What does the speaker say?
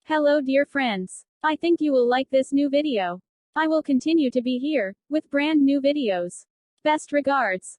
Hello dear friends. I think you will like this new video. I will continue to be here, with brand new videos. Best regards.